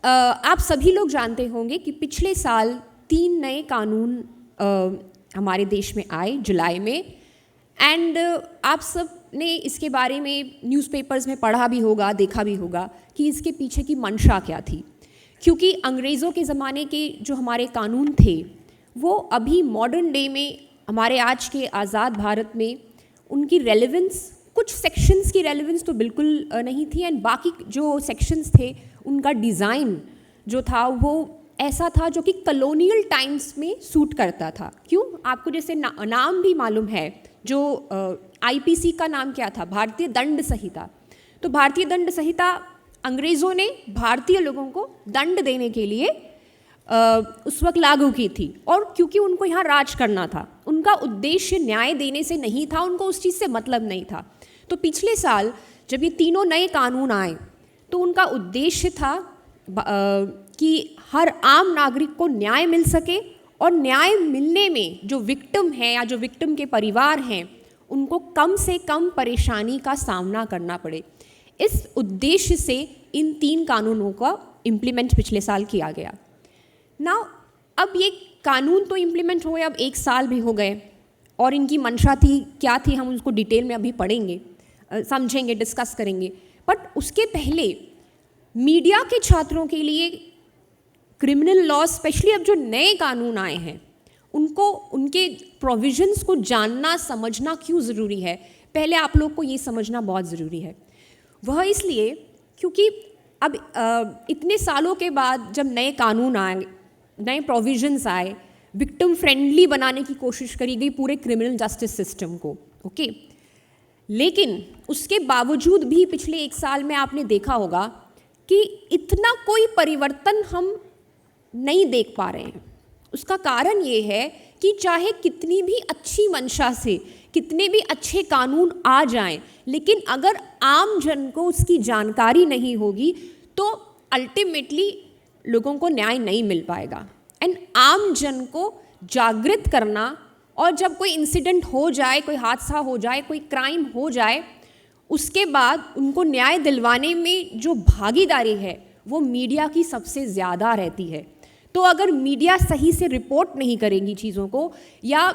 आप सभी लोग जानते होंगे कि पिछले साल 3 नए कानून हमारे देश में आए जुलाई में, एंड आप सब ने इसके बारे में न्यूज़पेपर्स में पढ़ा भी होगा, देखा भी होगा कि इसके पीछे की मंशा क्या थी। क्योंकि अंग्रेज़ों के ज़माने के जो हमारे कानून थे वो अभी मॉडर्न डे में, हमारे आज के आज़ाद भारत में उनकी रेलेवेंस, कुछ सेक्शंस की रेलेवेंस तो बिल्कुल नहीं थी, एंड बाकी जो सेक्शंस थे उनका डिज़ाइन जो था वो ऐसा था जो कि कॉलोनियल टाइम्स में सूट करता था। क्यों? आपको जैसे नाम भी मालूम है, जो आईपीसी का नाम क्या था? भारतीय दंड संहिता। तो भारतीय दंड संहिता अंग्रेज़ों ने भारतीय लोगों को दंड देने के लिए उस वक्त लागू की थी, और क्योंकि उनको यहाँ राज करना था, उनका उद्देश्य न्याय देने से नहीं था, उनको उस चीज़ से मतलब नहीं था। तो पिछले साल जब ये तीनों नए कानून आए तो उनका उद्देश्य था कि हर आम नागरिक को न्याय मिल सके, और न्याय मिलने में जो विक्टिम है या जो विक्टिम के परिवार हैं उनको कम से कम परेशानी का सामना करना पड़े। इस उद्देश्य से इन 3 कानूनों का इम्प्लीमेंट पिछले साल किया गया। नाउ अब ये कानून तो इम्प्लीमेंट हुए, अब 1 साल भी हो गए, और इनकी मंशा थी क्या थी हम उसको डिटेल में अभी पढ़ेंगे, समझेंगे, डिस्कस करेंगे। बट उसके पहले मीडिया के छात्रों के लिए क्रिमिनल लॉ, स्पेशली अब जो नए कानून आए हैं, उनको उनके प्रोविजंस को जानना समझना क्यों ज़रूरी है, पहले आप लोग को ये समझना बहुत ज़रूरी है। वह इसलिए क्योंकि अब इतने सालों के बाद जब नए कानून आए, नए प्रोविजंस आए, विक्टिम फ्रेंडली बनाने की कोशिश करी गई पूरे क्रिमिनल जस्टिस सिस्टम को, ओके। लेकिन उसके बावजूद भी पिछले 1 साल में आपने देखा होगा कि इतना कोई परिवर्तन हम नहीं देख पा रहे हैं। उसका कारण ये है कि चाहे कितनी भी अच्छी मंशा से कितने भी अच्छे कानून आ जाएं, लेकिन अगर आम जन को उसकी जानकारी नहीं होगी तो अल्टीमेटली लोगों को न्याय नहीं मिल पाएगा। एंड आम जन को जागृत करना, और जब कोई इंसिडेंट हो जाए, कोई हादसा हो जाए, कोई क्राइम हो जाए, उसके बाद उनको न्याय दिलवाने में जो भागीदारी है वो मीडिया की सबसे ज़्यादा रहती है। तो अगर मीडिया सही से रिपोर्ट नहीं करेंगी चीज़ों को, या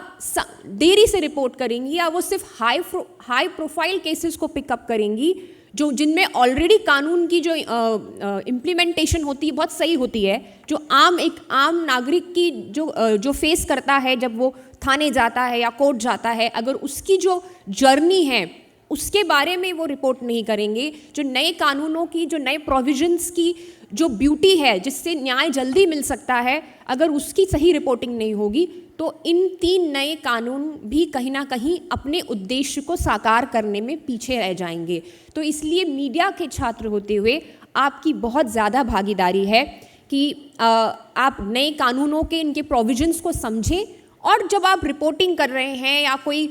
देरी से रिपोर्ट करेंगी, या वो सिर्फ हाई प्रोफाइल केसेस को पिकअप करेंगी जो जिनमें ऑलरेडी कानून की जो इम्प्लीमेंटेशन होती है बहुत सही होती है, जो एक आम नागरिक की जो फेस करता है जब वो थाने जाता है या कोर्ट जाता है, अगर उसकी जो जर्नी है उसके बारे में वो रिपोर्ट नहीं करेंगे, जो नए कानूनों की, जो नए प्रोविजंस की जो ब्यूटी है जिससे न्याय जल्दी मिल सकता है, अगर उसकी सही रिपोर्टिंग नहीं होगी तो इन 3 नए कानून भी कहीं ना कहीं अपने उद्देश्य को साकार करने में पीछे रह जाएंगे। तो इसलिए मीडिया के छात्र होते हुए आपकी बहुत ज़्यादा भागीदारी है कि आप नए कानूनों के, इनके प्रोविजंस को समझें, और जब आप रिपोर्टिंग कर रहे हैं या कोई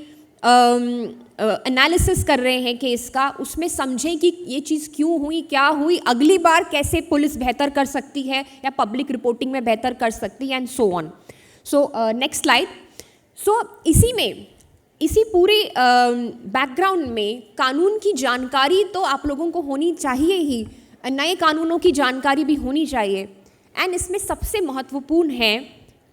एनालिसिस कर रहे हैं केस का, उसमें समझें कि ये चीज़ क्यों हुई, क्या हुई, अगली बार कैसे पुलिस बेहतर कर सकती है या पब्लिक रिपोर्टिंग में बेहतर कर सकती है, and so on. So next slide. So इसी पूरे बैकग्राउंड में कानून की जानकारी तो आप लोगों को होनी चाहिए ही, नए कानूनों की जानकारी भी होनी चाहिए। एंड इसमें सबसे महत्वपूर्ण है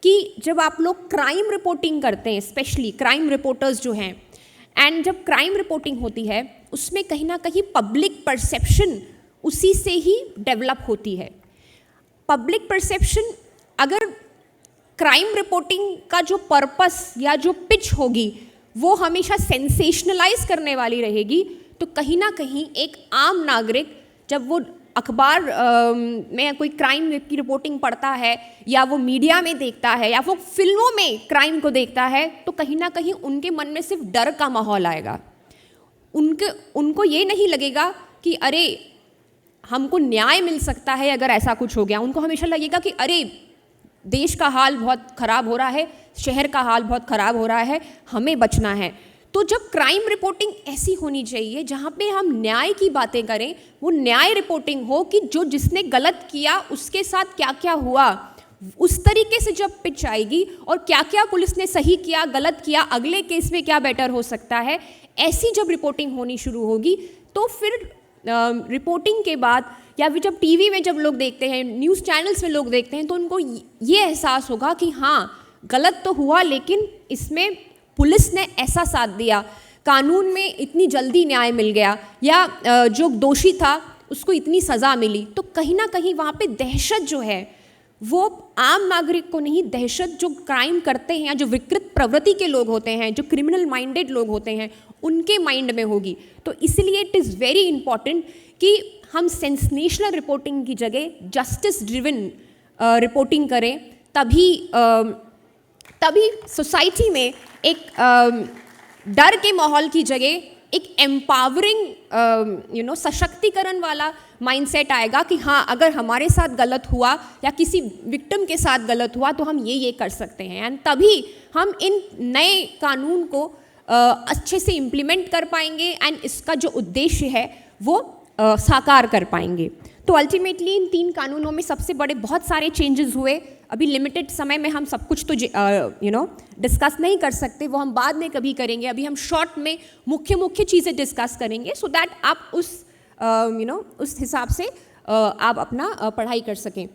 कि जब आप लोग क्राइम रिपोर्टिंग करते हैं, स्पेशली क्राइम रिपोर्टर्स जो हैं, एंड जब क्राइम रिपोर्टिंग होती है उसमें कहीं ना कहीं पब्लिक परसेप्शन उसी से ही डेवलप होती है। पब्लिक परसेप्शन, अगर क्राइम रिपोर्टिंग का जो पर्पस या जो पिच होगी वो हमेशा सेंसेशनलाइज करने वाली रहेगी, तो कहीं ना कहीं एक आम नागरिक जब वो अखबार में कोई क्राइम की रिपोर्टिंग पढ़ता है, या वो मीडिया में देखता है, या वो फिल्मों में क्राइम को देखता है, तो कहीं ना कहीं उनके मन में सिर्फ डर का माहौल आएगा। उनको ये नहीं लगेगा कि अरे हमको न्याय मिल सकता है अगर ऐसा कुछ हो गया। उनको हमेशा लगेगा कि अरे देश का हाल बहुत ख़राब हो रहा है, शहर का हाल बहुत ख़राब हो रहा है, हमें बचना है। तो जब क्राइम रिपोर्टिंग ऐसी होनी चाहिए जहाँ पे हम न्याय की बातें करें, वो न्याय रिपोर्टिंग हो कि जो जिसने गलत किया उसके साथ क्या क्या हुआ, उस तरीके से जब पिच आएगी, और क्या क्या पुलिस ने सही किया, गलत किया, अगले केस में क्या बेटर हो सकता है, ऐसी जब रिपोर्टिंग होनी शुरू होगी तो फिर रिपोर्टिंग के बाद या फिर जब टीवी में जब लोग देखते हैं, न्यूज़ चैनल्स में लोग देखते हैं, तो उनको ये एहसास होगा कि हाँ गलत तो हुआ, लेकिन इसमें पुलिस ने ऐसा साथ दिया, कानून में इतनी जल्दी न्याय मिल गया, या जो दोषी था उसको इतनी सज़ा मिली। तो कहीं ना कहीं वहाँ पे दहशत जो है वो आम नागरिक को नहीं, दहशत जो क्राइम करते हैं या जो विकृत प्रवृत्ति के लोग होते हैं, जो क्रिमिनल माइंडेड लोग होते हैं, उनके माइंड में होगी। तो इसलिए इट इज़ वेरी इंपॉर्टेंट कि हम सेंसेशनल रिपोर्टिंग की जगह जस्टिस ड्रिवन रिपोर्टिंग करें, तभी सोसाइटी में एक डर के माहौल की जगह एक एम्पावरिंग सशक्तिकरण वाला माइंडसेट आएगा कि हाँ अगर हमारे साथ गलत हुआ या किसी विक्टिम के साथ गलत हुआ तो हम ये कर सकते हैं, एंड तभी हम इन नए कानून को अच्छे से इम्प्लीमेंट कर पाएंगे एंड इसका जो उद्देश्य है वो साकार कर पाएंगे। तो अल्टीमेटली इन 3 कानूनों में सबसे बड़े बहुत सारे चेंजेस हुए। अभी लिमिटेड समय में हम सब कुछ तो डिस्कस नहीं कर सकते, वो हम बाद में कभी करेंगे। अभी हम शॉर्ट में मुख्य चीज़ें डिस्कस करेंगे सो दैट आप उस हिसाब से आप अपना पढ़ाई कर सकें।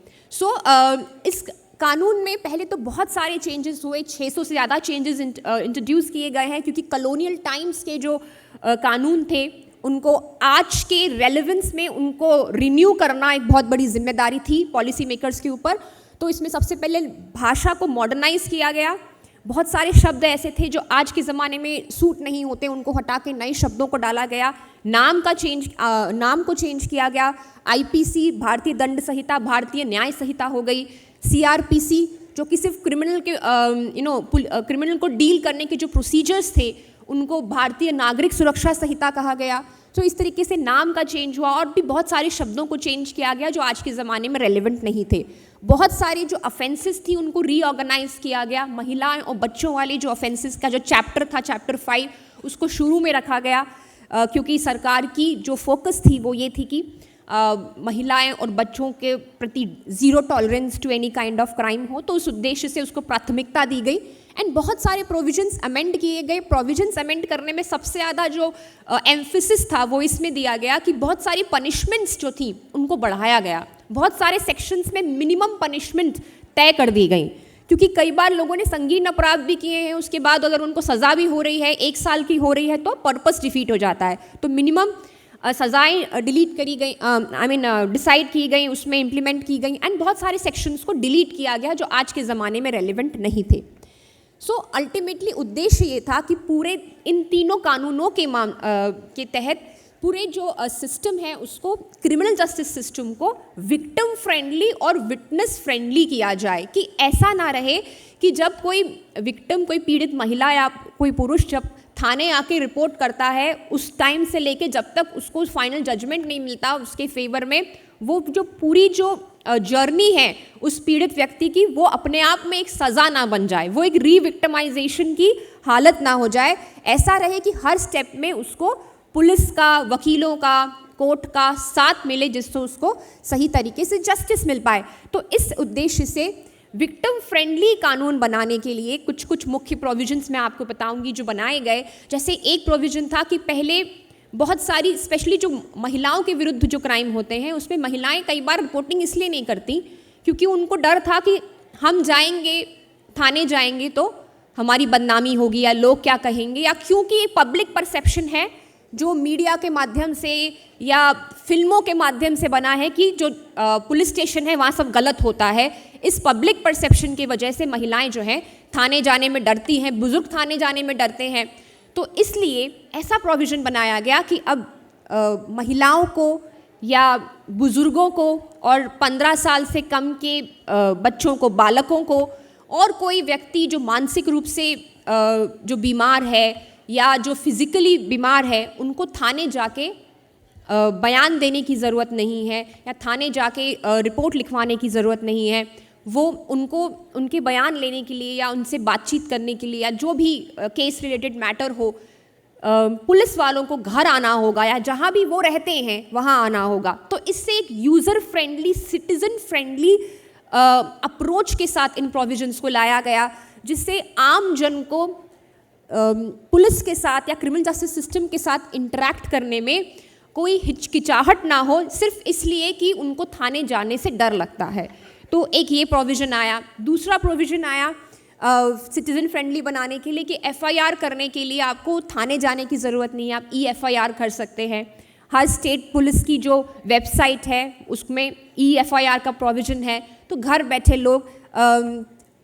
इस कानून में पहले तो बहुत सारे चेंजेस हुए, 600 से ज़्यादा चेंजेस इंट्रोड्यूस किए गए हैं, क्योंकि कॉलोनियल टाइम्स के जो कानून थे उनको आज के रेलेवेंस में उनको रिन्यू करना एक बहुत बड़ी जिम्मेदारी थी पॉलिसी मेकर्स के ऊपर। तो इसमें सबसे पहले भाषा को मॉडर्नाइज किया गया। बहुत सारे शब्द ऐसे थे जो आज के ज़माने में सूट नहीं होते, उनको हटा के नए शब्दों को डाला गया। नाम को चेंज किया गया। आईपीसी भारतीय दंड संहिता भारतीय न्याय संहिता हो गई। सीआरपीसी जो कि सिर्फ क्रिमिनल को डील करने के जो प्रोसीजर्स थे उनको भारतीय नागरिक सुरक्षा संहिता कहा गया। तो इस तरीके से नाम का चेंज हुआ और भी बहुत सारे शब्दों को चेंज किया गया जो आज के ज़माने में रेलेवेंट नहीं थे। बहुत सारी जो ऑफेंसेस थी उनको रीऑर्गेनाइज किया गया। महिलाएं और बच्चों वाले जो ऑफेंसेस का जो चैप्टर था, चैप्टर 5, उसको शुरू में रखा गया, क्योंकि सरकार की जो फोकस थी वो ये थी कि महिलाएं और बच्चों के प्रति zero tolerance to any kind of crime हो। तो उस उद्देश्य से उसको प्राथमिकता दी गई एंड बहुत सारे प्रोविजंस अमेंड किए गए। प्रोविजंस अमेंड करने में सबसे ज़्यादा जो एम्फेसिस था वो इसमें दिया गया कि बहुत सारी पनिशमेंट्स जो थी उनको बढ़ाया गया। बहुत सारे सेक्शंस में मिनिमम पनिशमेंट तय कर दी गई, क्योंकि कई बार लोगों ने संगीन अपराध भी किए हैं, उसके बाद अगर उनको सज़ा भी हो रही है, 1 साल की हो रही है, तो पर्पस डिफीट हो जाता है। तो मिनिमम सज़ाएं डिलीट करी गई, डिसाइड की गई, उसमें इम्प्लीमेंट की गई एंड बहुत सारे सेक्शंस को डिलीट किया गया जो आज के ज़माने में रेलिवेंट नहीं थे। अल्टीमेटली उद्देश्य ये था कि पूरे इन तीनों कानूनों के तहत पूरे जो सिस्टम है उसको, क्रिमिनल जस्टिस सिस्टम को विक्टिम फ्रेंडली और विटनेस फ्रेंडली किया जाए, कि ऐसा ना रहे कि जब कोई विक्टिम, कोई पीड़ित महिला या कोई पुरुष जब थाने आके रिपोर्ट करता है, उस टाइम से लेके जब तक उसको फाइनल जजमेंट नहीं मिलता उसके फेवर में, वो जो पूरी जो जर्नी है उस पीड़ित व्यक्ति की, वो अपने आप में एक सज़ा ना बन जाए, वो एक रीविक्टिमाइजेशन की हालत ना हो जाए। ऐसा रहे कि हर स्टेप में उसको पुलिस का, वकीलों का, कोर्ट का साथ मिले, जिससे उसको सही तरीके से जस्टिस मिल पाए। तो इस उद्देश्य से विक्टिम फ्रेंडली कानून बनाने के लिए कुछ मुख्य प्रोविजंस मैं आपको बताऊंगी जो बनाए गए। जैसे एक प्रोविजन था कि पहले बहुत सारी, स्पेशली जो महिलाओं के विरुद्ध जो क्राइम होते हैं उसमें महिलाएं कई बार रिपोर्टिंग इसलिए नहीं करती क्योंकि उनको डर था कि हम जाएंगे, थाने जाएंगे तो हमारी बदनामी होगी या लोग क्या कहेंगे, या क्योंकि ये पब्लिक परसेप्शन है जो मीडिया के माध्यम से या फिल्मों के माध्यम से बना है कि जो पुलिस स्टेशन है वहाँ सब गलत होता है। इस पब्लिक परसेप्शन की वजह से महिलाएं जो हैं थाने जाने में डरती हैं, बुजुर्ग थाने जाने में डरते हैं। तो इसलिए ऐसा प्रोविज़न बनाया गया कि अब महिलाओं को या बुज़ुर्गों को और 15 साल से कम के बच्चों को, बालकों को, और कोई व्यक्ति जो मानसिक रूप से जो बीमार है या जो फिज़िकली बीमार है, उनको थाने जाके बयान देने की ज़रूरत नहीं है या थाने जाके रिपोर्ट लिखवाने की ज़रूरत नहीं है। वो उनको उनके बयान लेने के लिए या उनसे बातचीत करने के लिए या जो भी केस रिलेटेड मैटर हो, पुलिस वालों को घर आना होगा या जहाँ भी वो रहते हैं वहाँ आना होगा। तो इससे एक user friendly, citizen friendly approach के साथ इन प्रोविजंस को लाया गया, जिससे आम जन को पुलिस के साथ या क्रिमिनल जस्टिस सिस्टम के साथ इंटरैक्ट करने में कोई हिचकिचाहट ना हो, सिर्फ इसलिए कि उनको थाने जाने से डर लगता है। तो एक ये प्रोविज़न आया। दूसरा प्रोविज़न आया सिटीज़न फ्रेंडली बनाने के लिए कि एफआईआर करने के लिए आपको थाने जाने की ज़रूरत नहीं है, आप एफआईआर कर सकते हैं। हर स्टेट पुलिस की जो वेबसाइट है उसमें एफआईआर का प्रोविज़न है, तो घर बैठे लोग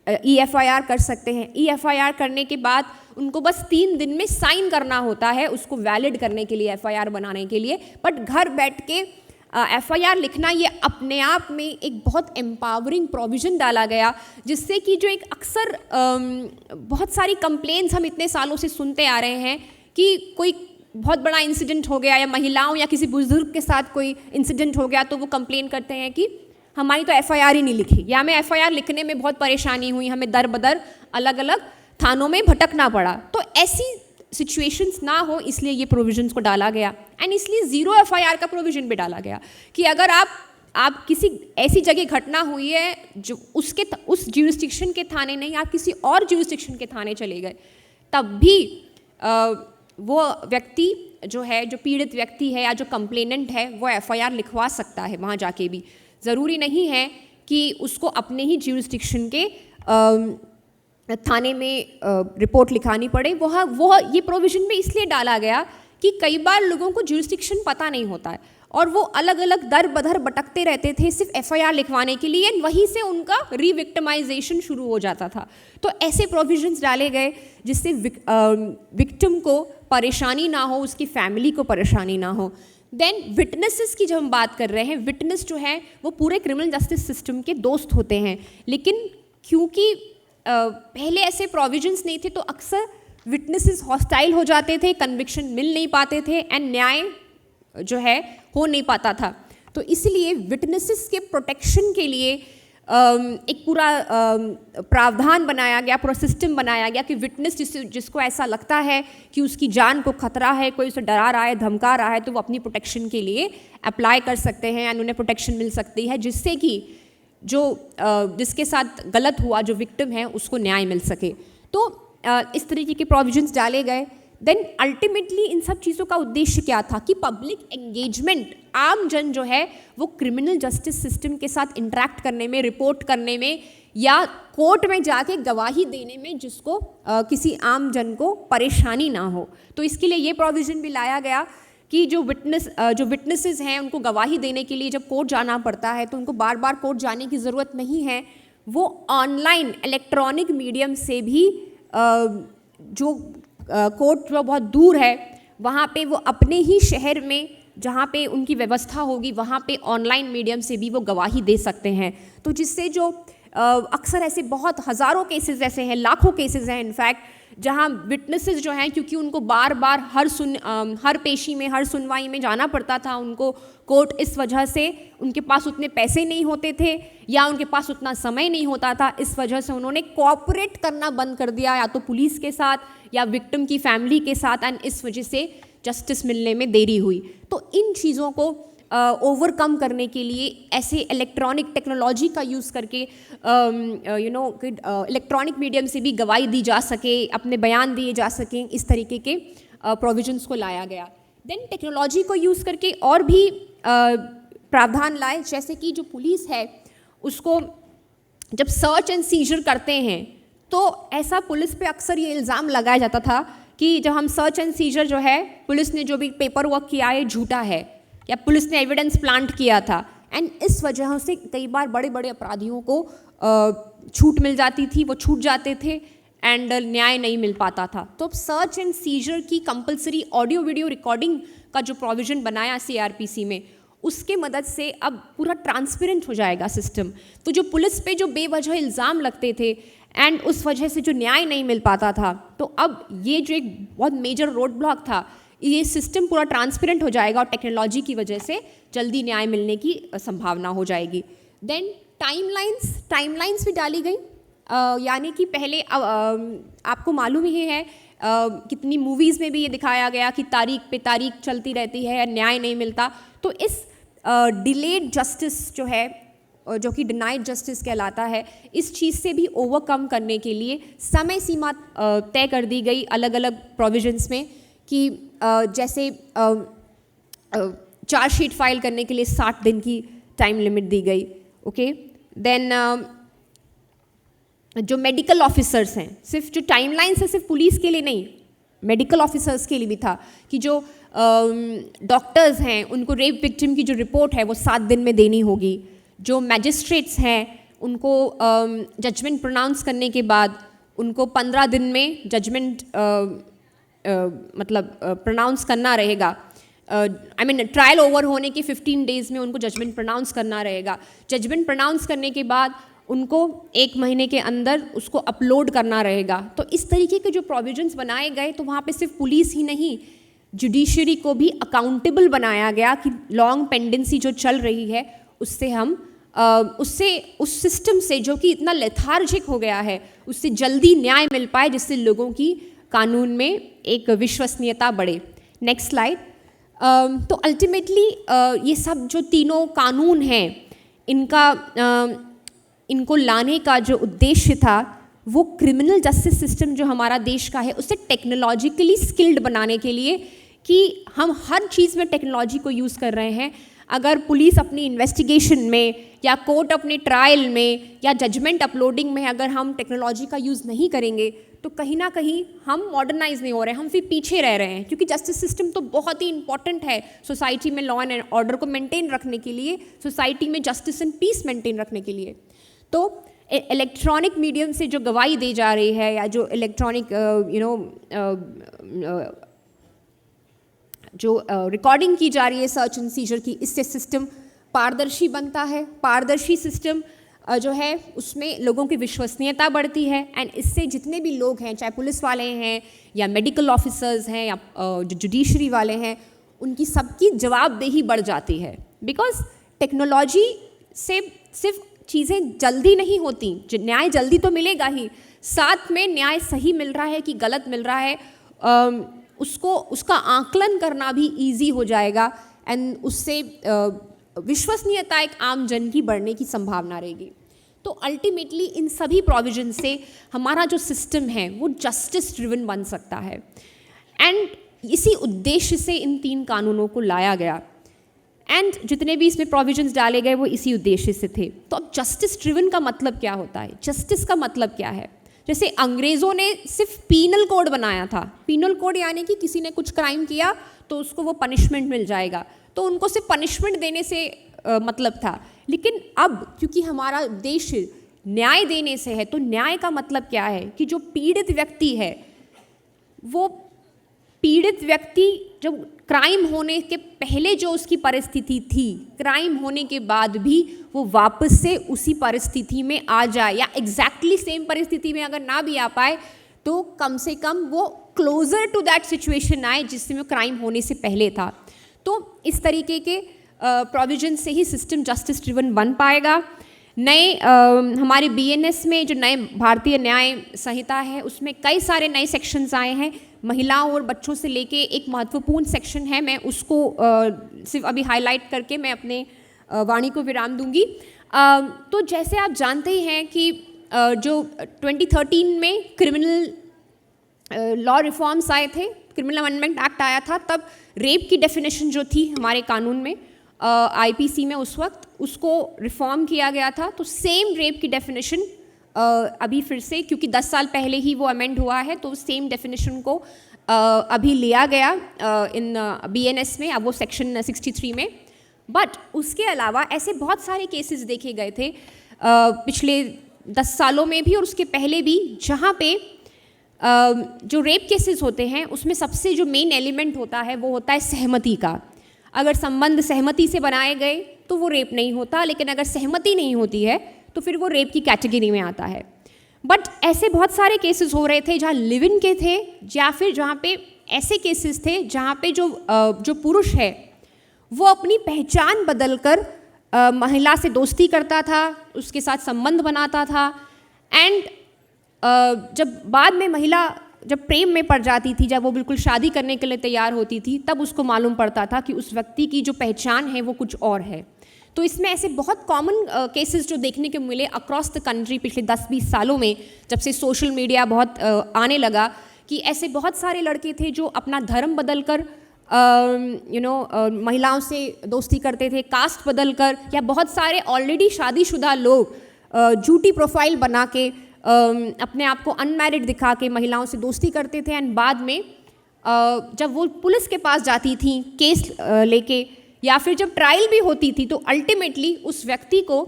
एफआईआर कर सकते हैं। एफआईआर करने के बाद उनको बस 3 दिन में साइन करना होता है उसको वैलिड करने के लिए, एफआईआर बनाने के लिए। बट घर बैठ के एफआईआर लिखना ये अपने आप में एक बहुत एम्पावरिंग प्रोविज़न डाला गया, जिससे कि जो एक अक्सर बहुत सारी कंप्लेंट्स हम इतने सालों से सुनते आ रहे हैं कि कोई बहुत बड़ा इंसिडेंट हो गया या महिलाओं या किसी बुजुर्ग के साथ कोई इंसिडेंट हो गया तो वो कंप्लेन करते हैं कि हमारी तो एफआईआर ही नहीं लिखी, या हमें एफआईआर लिखने में बहुत परेशानी हुई, हमें दर बदर अलग अलग थानों में भटकना पड़ा। तो ऐसी सिचुएशंस ना हो इसलिए ये प्रोविजंस को डाला गया। एंड इसलिए ज़ीरो एफआईआर का प्रोविज़न भी डाला गया कि अगर आप किसी ऐसी जगह घटना हुई है जो उस ज्यूरिसडिक्शन के थाने नहीं, आप किसी और ज्यूरिसडिक्शन के थाने चले गए, तब भी वो व्यक्ति जो है, जो पीड़ित व्यक्ति है या जो कंप्लेनेंट है, वो एफआईआर लिखवा सकता है वहाँ जाके भी। ज़रूरी नहीं है कि उसको अपने ही ज्यूरिसडिक्शन के थाने में रिपोर्ट लिखानी पड़े। वो ये प्रोविज़न में इसलिए डाला गया कि कई बार लोगों को ज्यूरिसडिक्शन पता नहीं होता है और वो अलग अलग दर बदर भटकते रहते थे सिर्फ एफआईआर लिखवाने के लिए, वहीं से उनका रीविक्टिमाइजेशन शुरू हो जाता था। तो ऐसे प्रोविजंस डाले गए जिससे विक्टिम को परेशानी ना हो, उसकी फैमिली को परेशानी ना हो। देन विटनेसेस की जब हम बात कर रहे हैं, विटनेस जो है वो पूरे क्रिमिनल जस्टिस सिस्टम के दोस्त होते हैं, लेकिन क्योंकि पहले ऐसे प्रोविजंस नहीं थे तो अक्सर विटनेसेस हॉस्टाइल हो जाते थे, कन्विक्शन मिल नहीं पाते थे एंड न्याय जो है हो नहीं पाता था। तो इसलिए विटनेसेस के प्रोटेक्शन के लिए एक पूरा प्रावधान बनाया गया, पूरा सिस्टम बनाया गया कि विटनेस जिसको ऐसा लगता है कि उसकी जान को खतरा है, कोई उसे डरा रहा है, धमका रहा है, तो वो अपनी प्रोटेक्शन के लिए अप्लाई कर सकते हैं एंड उन्हें प्रोटेक्शन मिल सकती है, जिससे कि जो जिसके साथ गलत हुआ, जो विक्टिम है, उसको न्याय मिल सके। तो इस तरीके के प्रोविजंस डाले गए। देन अल्टीमेटली इन सब चीज़ों का उद्देश्य क्या था कि पब्लिक एंगेजमेंट, आम जन जो है वो क्रिमिनल जस्टिस सिस्टम के साथ इंटरेक्ट करने में, रिपोर्ट करने में या कोर्ट में जाके गवाही देने में जिसको किसी आम जन को परेशानी ना हो। तो इसके लिए ये प्रोविज़न भी लाया गया कि जो विटनेसेस हैं उनको गवाही देने के लिए जब कोर्ट जाना पड़ता है तो उनको बार बार कोर्ट जाने की ज़रूरत नहीं है, वो ऑनलाइन इलेक्ट्रॉनिक मीडियम से भी जो कोर्ट जो बहुत दूर है वहाँ पे वो अपने ही शहर में जहाँ पे उनकी व्यवस्था होगी वहाँ पे ऑनलाइन मीडियम से भी वो गवाही दे सकते हैं। तो जिससे जो अक्सर ऐसे बहुत हज़ारों केसेस ऐसे हैं, लाखों केसेस हैं इनफैक्ट, जहाँ विटनेसेस जो हैं क्योंकि उनको बार बार हर पेशी में, हर सुनवाई में जाना पड़ता था उनको कोर्ट, इस वजह से उनके पास उतने पैसे नहीं होते थे या उनके पास उतना समय नहीं होता था, इस वजह से उन्होंने कोऑपरेट करना बंद कर दिया या तो पुलिस के साथ या विक्टिम की फैमिली के साथ, एंड इस वजह से जस्टिस मिलने में देरी हुई। तो इन चीज़ों को ओवरकम करने के लिए ऐसे इलेक्ट्रॉनिक टेक्नोलॉजी का यूज़ करके इलेक्ट्रॉनिक मीडियम से भी गवाही दी जा सके, अपने बयान दिए जा सकें, इस तरीके के प्रोविजंस को लाया गया। देन टेक्नोलॉजी को यूज़ करके और भी प्रावधान लाए, जैसे कि जो पुलिस है उसको जब सर्च एंड सीजर करते हैं तो ऐसा पुलिस पे अक्सर ये इल्ज़ाम लगाया जाता था कि जब हम सर्च एंड सीजर जो है, पुलिस ने जो भी पेपर वर्क किया है झूठा है या पुलिस ने एविडेंस प्लांट किया था, एंड इस वजह से कई बार बड़े बड़े अपराधियों को छूट मिल जाती थी, वो छूट जाते थे एंड न्याय नहीं मिल पाता था। तो अब सर्च एंड सीजर की कंपलसरी ऑडियो वीडियो रिकॉर्डिंग का जो प्रोविज़न बनाया CRPC में, उसके मदद से अब पूरा ट्रांसपेरेंट हो जाएगा सिस्टम। तो जो पुलिस पे जो बेवजह इल्ज़ाम लगते थे एंड उस वजह से जो न्याय नहीं मिल पाता था, तो अब ये जो एक बहुत मेजर रोड ब्लॉक था, ये सिस्टम पूरा ट्रांसपेरेंट हो जाएगा और टेक्नोलॉजी की वजह से जल्दी न्याय मिलने की संभावना हो जाएगी। देन टाइमलाइंस भी डाली गई, यानी कि पहले आपको मालूम ही है कितनी मूवीज़ में भी ये दिखाया गया कि तारीख पे तारीख चलती रहती है, न्याय नहीं मिलता। तो इस डिलेड जस्टिस जो है, जो कि डिनाइड जस्टिस कहलाता है, इस चीज़ से भी ओवरकम करने के लिए समय सीमा तय कर दी गई अलग अलग प्रोविजंस में कि जैसे चार्जशीट फाइल करने के लिए 60 दिन की टाइम लिमिट दी गई। ओके, देन जो मेडिकल ऑफिसर्स हैं, सिर्फ जो टाइमलाइंस है सिर्फ पुलिस के लिए नहीं, मेडिकल ऑफिसर्स के लिए भी था कि जो डॉक्टर्स हैं उनको रेप विक्टिम की जो रिपोर्ट है वो 7 दिन में देनी होगी। जो मैजिस्ट्रेट्स हैं उनको जजमेंट प्रोनाउंस करने के बाद उनको 15 दिन में जजमेंट मतलब प्रोनाउंस करना रहेगा। आई मीन ट्रायल ओवर होने के 15 डेज़ में उनको जजमेंट प्रोनाउंस करना रहेगा। जजमेंट प्रोनाउंस करने के बाद उनको 1 महीने के अंदर उसको अपलोड करना रहेगा। तो इस तरीके के जो प्रोविजंस बनाए गए, तो वहाँ पे सिर्फ पुलिस ही नहीं, जुडिशरी को भी अकाउंटेबल बनाया गया कि लॉन्ग पेंडेंसी जो चल रही है उससे हम उस सिस्टम से जो कि इतना लेथार्जिक हो गया है उससे जल्दी न्याय मिल पाए, जिससे लोगों की कानून में एक विश्वसनीयता बढ़े। Next slide. तो अल्टीमेटली ये सब जो तीनों कानून हैं इनको लाने का जो उद्देश्य था वो क्रिमिनल जस्टिस सिस्टम जो हमारा देश का है उसे टेक्नोलॉजिकली स्किल्ड बनाने के लिए, कि हम हर चीज़ में टेक्नोलॉजी को यूज़ कर रहे हैं। अगर पुलिस अपनी इन्वेस्टिगेशन में या कोर्ट अपने ट्रायल में या जजमेंट अपलोडिंग में अगर हम टेक्नोलॉजी का यूज़ नहीं करेंगे तो कहीं ना कहीं हम मॉडर्नाइज नहीं हो रहे हैं, हम फिर पीछे रह रहे हैं। क्योंकि जस्टिस सिस्टम तो बहुत ही इंपॉर्टेंट है सोसाइटी में लॉ एंड ऑर्डर को मेंटेन रखने के लिए, सोसाइटी में जस्टिस एंड पीस मेंटेन रखने के लिए। तो इलेक्ट्रॉनिक मीडियम से जो गवाही दी जा रही है या जो इलेक्ट्रॉनिक जो रिकॉर्डिंग की जा रही है सर्च एंड सीजर की, इससे सिस्टम पारदर्शी बनता है। पारदर्शी सिस्टम जो है उसमें लोगों की विश्वसनीयता बढ़ती है एंड इससे जितने भी लोग हैं, चाहे पुलिस वाले हैं या मेडिकल ऑफिसर्स हैं या जो जुडिशरी वाले हैं, उनकी सबकी जवाबदेही बढ़ जाती है। बिकॉज टेक्नोलॉजी से सिर्फ चीज़ें जल्दी नहीं होती, न्याय जल्दी तो मिलेगा ही, साथ में न्याय सही मिल रहा है कि गलत मिल रहा है उसका आकलन करना भी इजी हो जाएगा एंड उससे विश्वसनीयता एक आम जन की बढ़ने की संभावना रहेगी। तो अल्टीमेटली इन सभी प्रोविजन से हमारा जो सिस्टम है वो जस्टिस ड्रिवन बन सकता है एंड इसी उद्देश्य से इन 3 कानूनों को लाया गया एंड जितने भी इसमें प्रोविजंस डाले गए वो इसी उद्देश्य से थे। तो अब जस्टिस ड्रिवन का मतलब क्या होता है, जस्टिस का मतलब क्या है? जैसे अंग्रेज़ों ने सिर्फ पीनल कोड बनाया था, पीनल कोड यानी कि किसी ने कुछ क्राइम किया तो उसको वो पनिशमेंट मिल जाएगा, तो उनको सिर्फ पनिशमेंट देने से मतलब था। लेकिन अब क्योंकि हमारा देश न्याय देने से है, तो न्याय का मतलब क्या है कि जो पीड़ित व्यक्ति है, वो पीड़ित व्यक्ति जब क्राइम होने के पहले जो उसकी परिस्थिति थी, क्राइम होने के बाद भी वो वापस से उसी परिस्थिति में आ जाए, या एग्जैक्टली सेम परिस्थिति में अगर ना भी आ पाए तो कम से कम वो क्लोजर टू दैट सिचुएशन आए जिससे वो क्राइम होने से पहले था। तो इस तरीके के प्रोविजन से ही सिस्टम जस्टिस ड्रिवन बन पाएगा। नए हमारे BNS में जो नए भारतीय न्याय संहिता है उसमें कई सारे नए सेक्शंस आए हैं। महिलाओं और बच्चों से लेके एक महत्वपूर्ण सेक्शन है, मैं उसको सिर्फ अभी हाईलाइट करके मैं अपने वाणी को विराम दूंगी। तो जैसे आप जानते ही हैं कि जो 2013 में क्रिमिनल लॉ रिफॉर्म्स आए थे, क्रिमिनल अमेंडमेंट एक्ट आया था, तब रेप की डेफिनेशन जो थी हमारे कानून में IPC में उस वक्त उसको रिफॉर्म किया गया था। तो सेम रेप की डेफिनेशन अभी फिर से, क्योंकि 10 साल पहले ही वो अमेंड हुआ है, तो सेम डेफिनेशन को अभी लिया गया इन BNS में, अब वो सेक्शन 63 में। बट उसके अलावा ऐसे बहुत सारे केसेस देखे गए थे पिछले 10 सालों में भी और उसके पहले भी, जहाँ पे जो रेप केसेस होते हैं उसमें सबसे जो मेन एलिमेंट होता है वो होता है सहमति का। अगर संबंध सहमति से बनाए गए तो वो रेप नहीं होता, लेकिन अगर सहमति नहीं होती है तो फिर वो रेप की कैटेगरी में आता है। बट ऐसे बहुत सारे केसेस हो रहे थे जहाँ लिव इन के थे, या फिर जहाँ पे ऐसे केसेस थे जहाँ पे जो पुरुष है वो अपनी पहचान बदलकर महिला से दोस्ती करता था, उसके साथ संबंध बनाता था एंड जब बाद में महिला जब प्रेम में पड़ जाती थी, जब वो बिल्कुल शादी करने के लिए तैयार होती थी, तब उसको मालूम पड़ता था कि उस व्यक्ति की जो पहचान है वो कुछ और है। तो इसमें ऐसे बहुत कॉमन केसेस जो देखने को मिले अक्रॉस द कंट्री पिछले 10-20 सालों में, जब से सोशल मीडिया बहुत आने लगा, कि ऐसे बहुत सारे लड़के थे जो अपना धर्म बदलकर महिलाओं से दोस्ती करते थे कास्ट बदल कर, या बहुत सारे ऑलरेडी शादीशुदा लोग झूठी प्रोफाइल बना के अपने आप को अनमैरिड दिखा के महिलाओं से दोस्ती करते थे, एंड बाद में जब वो पुलिस के पास जाती थी केस लेके, या फिर जब ट्रायल भी होती थी, तो अल्टीमेटली उस व्यक्ति को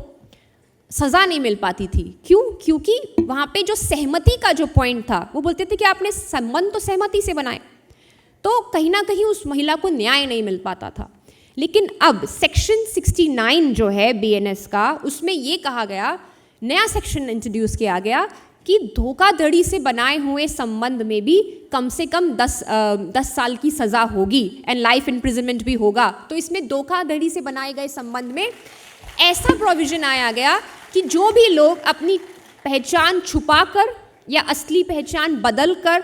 सज़ा नहीं मिल पाती थी। क्यों? क्योंकि वहाँ पे जो सहमति का जो पॉइंट था, वो बोलते थे कि आपने संबंध तो सहमति से बनाए, तो कहीं ना कहीं उस महिला को न्याय नहीं मिल पाता था। लेकिन अब सेक्शन 69 जो है BNS का, उसमें ये कहा गया, नया सेक्शन इंट्रोड्यूस किया गया कि धोखाधड़ी से बनाए हुए संबंध में भी कम से कम 10 साल की सज़ा होगी एंड लाइफ इम्प्रिजनमेंट भी होगा। तो इसमें धोखाधड़ी से बनाए गए संबंध में ऐसा प्रोविज़न आया गया कि जो भी लोग अपनी पहचान छुपाकर या असली पहचान बदल कर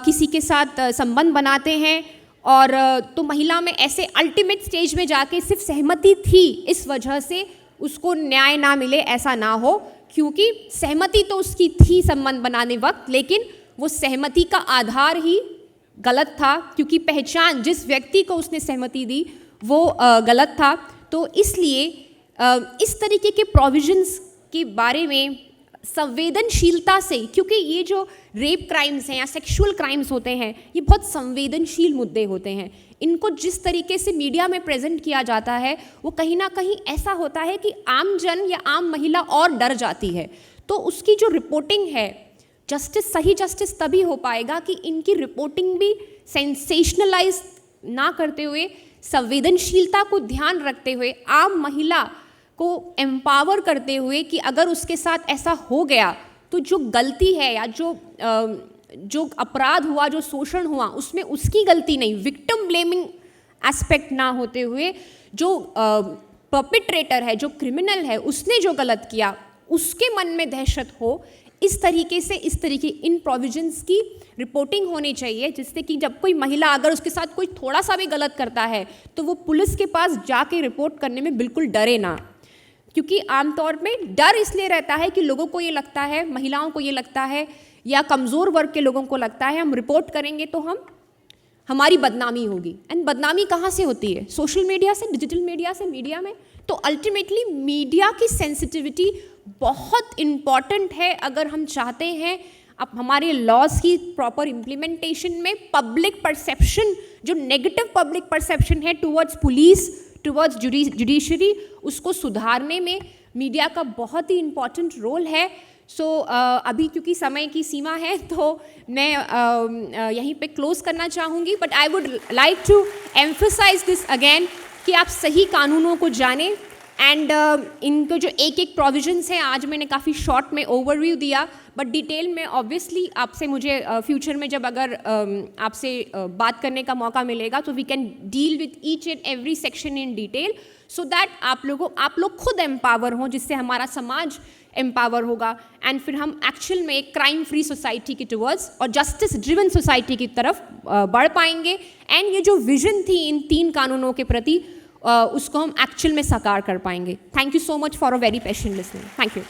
किसी के साथ संबंध बनाते हैं, और तो महिला में ऐसे अल्टीमेट स्टेज में जाके सिर्फ सहमति थी, इस वजह से उसको न्याय ना मिले, ऐसा ना हो, क्योंकि सहमति तो उसकी थी संबंध बनाने वक्त, लेकिन वो सहमति का आधार ही गलत था, क्योंकि पहचान जिस व्यक्ति को उसने सहमति दी वो गलत था। तो इसलिए इस तरीके के प्रोविजंस के बारे में संवेदनशीलता से, क्योंकि ये जो रेप क्राइम्स हैं या सेक्सुअल क्राइम्स होते हैं, ये बहुत संवेदनशील मुद्दे होते हैं। इनको जिस तरीके से मीडिया में प्रेजेंट किया जाता है, वो कहीं ना कहीं ऐसा होता है कि आम जन या आम महिला और डर जाती है। तो उसकी जो रिपोर्टिंग है, सही जस्टिस तभी हो पाएगा कि इनकी रिपोर्टिंग भी सेंसेशनलाइज ना करते हुए, संवेदनशीलता को ध्यान रखते हुए, आम महिला को एम्पावर करते हुए कि अगर उसके साथ ऐसा हो गया तो जो गलती है या जो अपराध हुआ, जो शोषण हुआ, उसमें उसकी गलती नहीं, विक्टिम ब्लेमिंग एस्पेक्ट ना होते हुए, जो परपिट्रेटर है, जो क्रिमिनल है, उसने जो गलत किया उसके मन में दहशत हो, इस तरीके इन प्रोविजंस की रिपोर्टिंग होनी चाहिए, जिससे कि जब कोई महिला अगर उसके साथ कोई थोड़ा सा भी गलत करता है तो वो पुलिस के पास जाके रिपोर्ट करने में बिल्कुल डरे ना। क्योंकि आमतौर में डर इसलिए रहता है कि लोगों को ये लगता है, महिलाओं को ये लगता है, या कमज़ोर वर्ग के लोगों को लगता है, हम रिपोर्ट करेंगे तो हमारी बदनामी होगी। एंड बदनामी कहाँ से होती है? सोशल मीडिया से, डिजिटल मीडिया से, मीडिया में। तो अल्टीमेटली मीडिया की सेंसिटिविटी बहुत इम्पॉर्टेंट है अगर हम चाहते हैं अब हमारे लॉज की प्रॉपर इम्प्लीमेंटेशन में पब्लिक परसेप्शन, जो नेगेटिव पब्लिक परसेप्शन है टुवर्ड्स पुलिस, टुवर्ड्स जुडिशरी, उसको सुधारने में मीडिया का बहुत ही इम्पॉर्टेंट रोल है। सो अभी क्योंकि समय की सीमा है तो मैं यहीं पे क्लोज करना चाहूँगी, but I would like to emphasise this again कि आप सही कानूनों को जानें, एंड इनको जो एक प्रोविजंस हैं, आज मैंने काफ़ी शॉर्ट में ओवरव्यू दिया, बट डिटेल में ऑब्वियसली आपसे मुझे फ्यूचर में जब अगर आपसे बात करने का मौका मिलेगा तो we can deal with each and every section in detail, so that आप लोग खुद एम्पावर हों, जिससे हमारा समाज एम्पावर होगा, एंड फिर हम एक्चुअल में एक क्राइम फ्री सोसाइटी के टुवर्ड्स और जस्टिस ड्रिवन सोसाइटी की तरफ बढ़ पाएंगे। एंड ये जो विजन थी इन 3 कानूनों के प्रति, उसको हम एक्चुअल में साकार कर पाएंगे। Thank you so much for a very patient listening. Thank you.